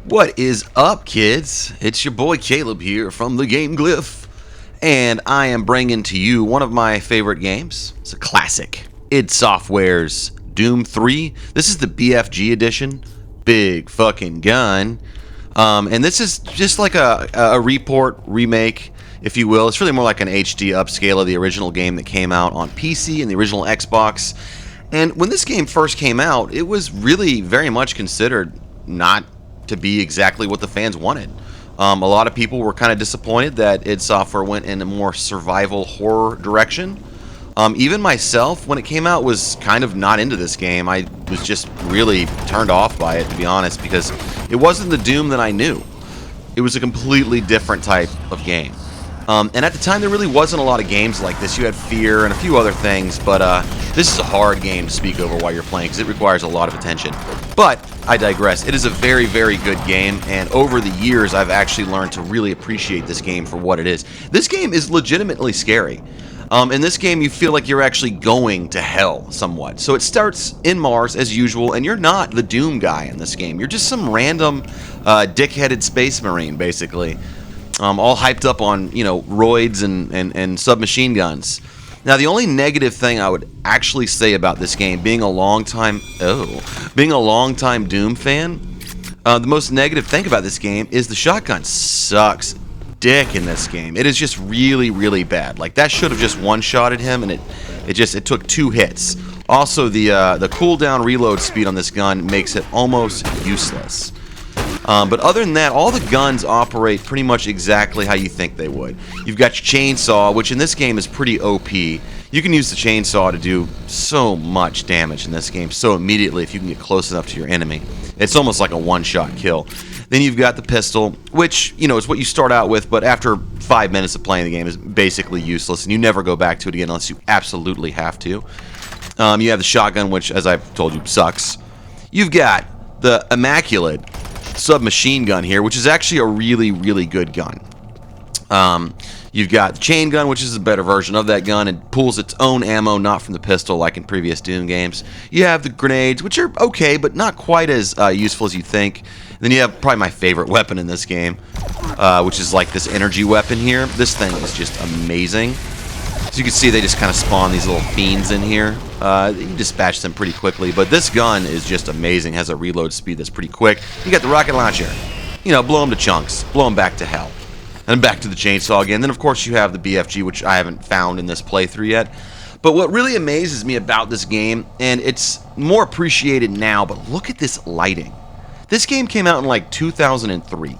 What is up, kids? It's your boy Caleb here from the Game Glyph, and I am bringing to you one of my favorite games. It's a classic. id Software's Doom 3. This is the BFG Edition. Big fucking gun. And this is just like a report, remake, if you will. It's really more like an HD upscale of the original game that came out on PC and the original Xbox. And when this game first came out, it was really very much considered not to be exactly what the fans wanted. A lot of people were kind of disappointed that id Software went in a more survival horror direction. Even myself, when it came out, was kind of not into this game. I was just really turned off by it, to be honest, because it wasn't the Doom that I knew. It was a completely different type of game. And at the time, there really wasn't a lot of games like this. You had Fear and a few other things, but this is a hard game to speak over while you're playing because it requires a lot of attention. But I digress. It is a very, very good game, and over the years, I've actually learned to really appreciate this game for what it is. This game is legitimately scary. In this game, you feel like you're actually going to hell somewhat. So it starts in Mars, as usual, and you're not the Doom guy in this game. You're just some random dick-headed space marine, basically. All hyped up on, roids and submachine guns. Now, the only negative thing I would actually say about this game, being a longtime Doom fan, the most negative thing about this game is the shotgun sucks dick in this game. It is just really, really bad. Like, that should have just one-shotted him, and it took 2 hits. Also, the cooldown reload speed on this gun makes it almost useless. But other than that, all the guns operate pretty much exactly how you think they would. You've got your chainsaw, which in this game is pretty OP. You can use the chainsaw to do so much damage in this game so immediately if you can get close enough to your enemy. It's almost like a one-shot kill. Then you've got the pistol, which, is what you start out with, but after 5 minutes of playing the game is basically useless, and you never go back to it again unless you absolutely have to. You have the shotgun, which, as I've told you, sucks. You've got the immaculate submachine gun here, which is actually a really, really good gun. You've got the chain gun, which is a better version of that gun. It pulls its own ammo, not from the pistol like in previous Doom games. You have the grenades, which are okay, but not quite as useful as you think. And then you have probably my favorite weapon in this game, which is like this energy weapon here. This thing is just amazing. So you can see they just kind of spawn these little fiends in here. You can dispatch them pretty quickly, but this gun is just amazing. It has a reload speed that's pretty quick. You got the rocket launcher. Blow them to chunks. Blow them back to hell. And back to the chainsaw again. Then, of course, you have the BFG, which I haven't found in this playthrough yet. But what really amazes me about this game, and it's more appreciated now, but look at this lighting. This game came out in like 2003.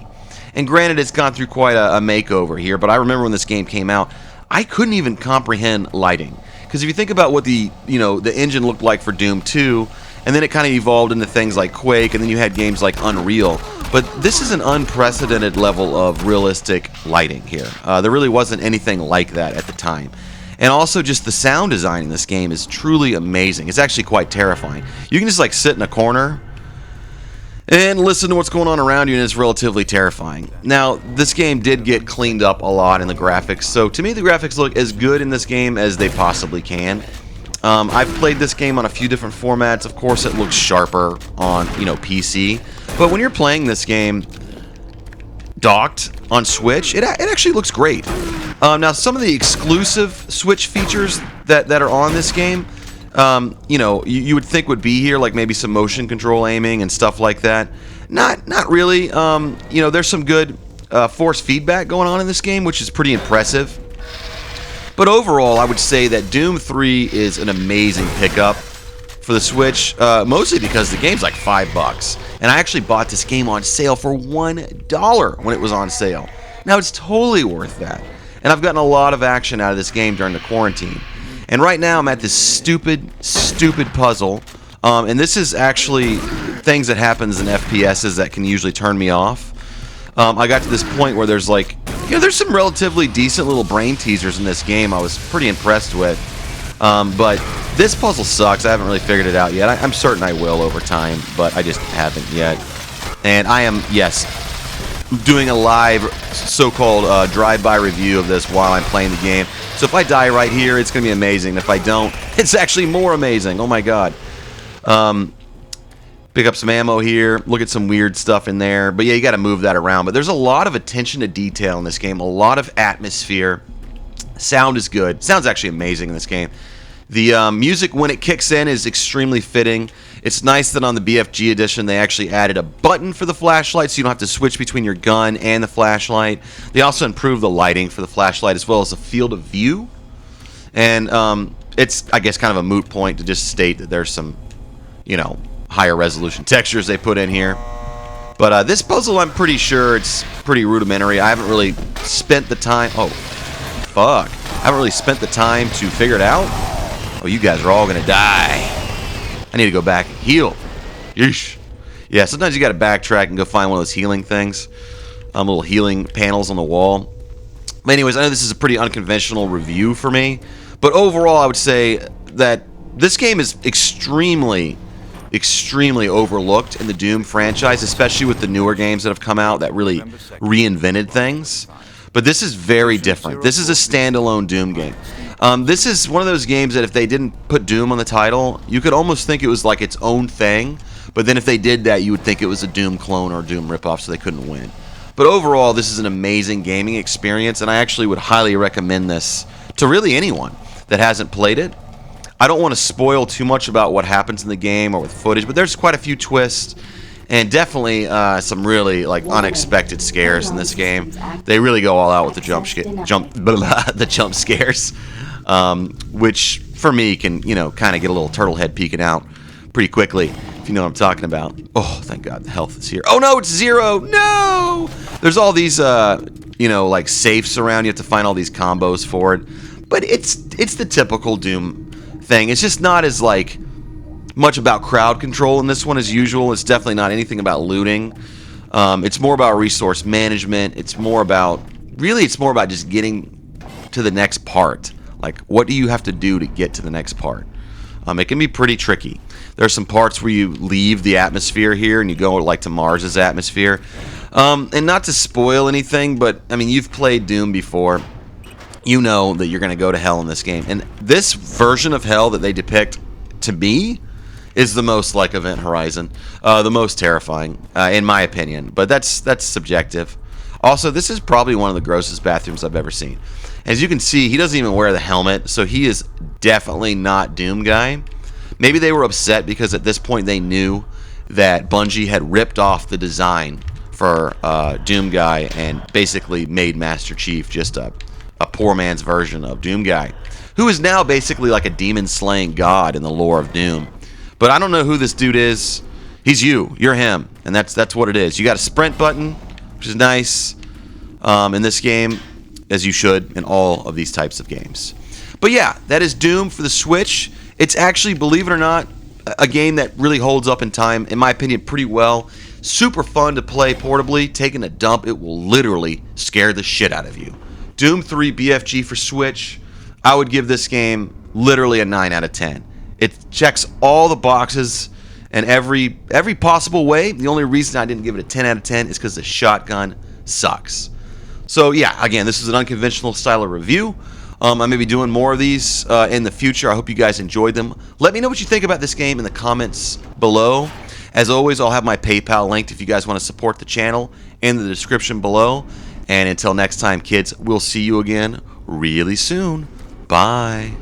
And granted, it's gone through quite a makeover here, but I remember when this game came out, I couldn't even comprehend lighting. Because if you think about what the engine looked like for Doom 2, and then it kind of evolved into things like Quake, and then you had games like Unreal. But this is an unprecedented level of realistic lighting here. There really wasn't anything like that at the time. And also just the sound design in this game is truly amazing. It's actually quite terrifying. You can just like sit in a corner and listen to what's going on around you, and it's relatively terrifying. Now, this game did get cleaned up a lot in the graphics, so to me the graphics look as good in this game as they possibly can. I've played this game on a few different formats. Of course, it looks sharper on, PC. But when you're playing this game docked on Switch, it actually looks great. Now, some of the exclusive Switch features that are on this game, you would think would be here, like maybe some motion control aiming and stuff like that. Not really. There's some good force feedback going on in this game, which is pretty impressive. But overall, I would say that Doom 3 is an amazing pickup for the Switch, mostly because the game's like $5. And I actually bought this game on sale for $1 when it was on sale. Now, it's totally worth that. And I've gotten a lot of action out of this game during the quarantine. And right now, I'm at this stupid puzzle. And this is actually things that happens in FPSs that can usually turn me off. I got to this point where there's like, there's some relatively decent little brain teasers in this game I was pretty impressed with. But this puzzle sucks. I haven't really figured it out yet. I'm certain I will over time, but I just haven't yet. And I am, yes, doing a live so-called drive-by review of this while I'm playing the game. So if I die right here, it's going to be amazing. If I don't, it's actually more amazing. Oh my god. Pick up some ammo here. Look at some weird stuff in there. But yeah, you got to move that around. But there's a lot of attention to detail in this game. A lot of atmosphere. Sound is good. Sound's actually amazing in this game. The music, when it kicks in, is extremely fitting. It's nice that on the BFG Edition, they actually added a button for the flashlight, so you don't have to switch between your gun and the flashlight. They also improved the lighting for the flashlight, as well as the field of view. And it's, I guess, kind of a moot point to just state that there's some, you know, higher resolution textures they put in here. But this puzzle, I'm pretty sure it's pretty rudimentary. I haven't really spent the time... Oh, fuck. I haven't really spent the time to figure it out. Oh, you guys are all going to die. I need to go back and heal. Yeesh. Yeah, sometimes you got to backtrack and go find one of those healing things. Little healing panels on the wall. But anyways, I know this is a pretty unconventional review for me. But overall, I would say that this game is extremely overlooked in the Doom franchise, especially with the newer games that have come out that really reinvented things. But this is very different. This is a standalone Doom game. This is one of those games that if they didn't put Doom on the title, you could almost think it was like its own thing. But then if they did that, you would think it was a Doom clone or a Doom ripoff, so they couldn't win. But overall, this is an amazing gaming experience, and I actually would highly recommend this to really anyone that hasn't played it. I don't want to spoil too much about what happens in the game or with footage, but there's quite a few twists and definitely some really like unexpected scares in this game. They really go all out with the the jump scares, which for me can, you know, kind of get a little turtle head peeking out pretty quickly, if you know what I'm talking about. Oh, thank God, the health is here. Oh no, it's 0. No! There's all these you know, like safes around. You have to find all these combos for it. But it's the typical Doom thing. It's just not as like much about crowd control in this one as usual. It's definitely not anything about looting. It's more about resource management. It's more about just getting to the next part. Like, what do you have to do to get to the next part? It can be pretty tricky. There's some parts where you leave the atmosphere here and you go like to Mars's atmosphere. And not to spoil anything, but I mean, you've played Doom before. You know that you're going to go to hell in this game. And this version of hell that they depict, to me, is the most like Event Horizon. The most terrifying, in my opinion. But that's subjective. Also, this is probably one of the grossest bathrooms I've ever seen. As you can see, he doesn't even wear the helmet, so he is definitely not Doom Guy. Maybe they were upset because at this point they knew that Bungie had ripped off the design for Doom Guy and basically made Master Chief just a poor man's version of Doom Guy, who is now basically like a demon-slaying god in the lore of Doom. But I don't know who this dude is. He's you. You're him. And that's what it is. You got a sprint button, which is nice in this game, as you should in all of these types of games. But yeah, that is Doom for the Switch. It's actually, believe it or not, a game that really holds up in time, in my opinion, pretty well. Super fun to play portably. Taking a dump, it will literally scare the shit out of you. Doom 3 BFG for Switch. I would give this game literally a 9 out of 10. It checks all the boxes in every possible way. The only reason I didn't give it a 10 out of 10 is because the shotgun sucks. So yeah, again, this is an unconventional style of review. I may be doing more of these in the future. I hope you guys enjoyed them. Let me know what you think about this game in the comments below. As always, I'll have my PayPal linked if you guys want to support the channel in the description below. And until next time, kids, we'll see you again really soon. Bye.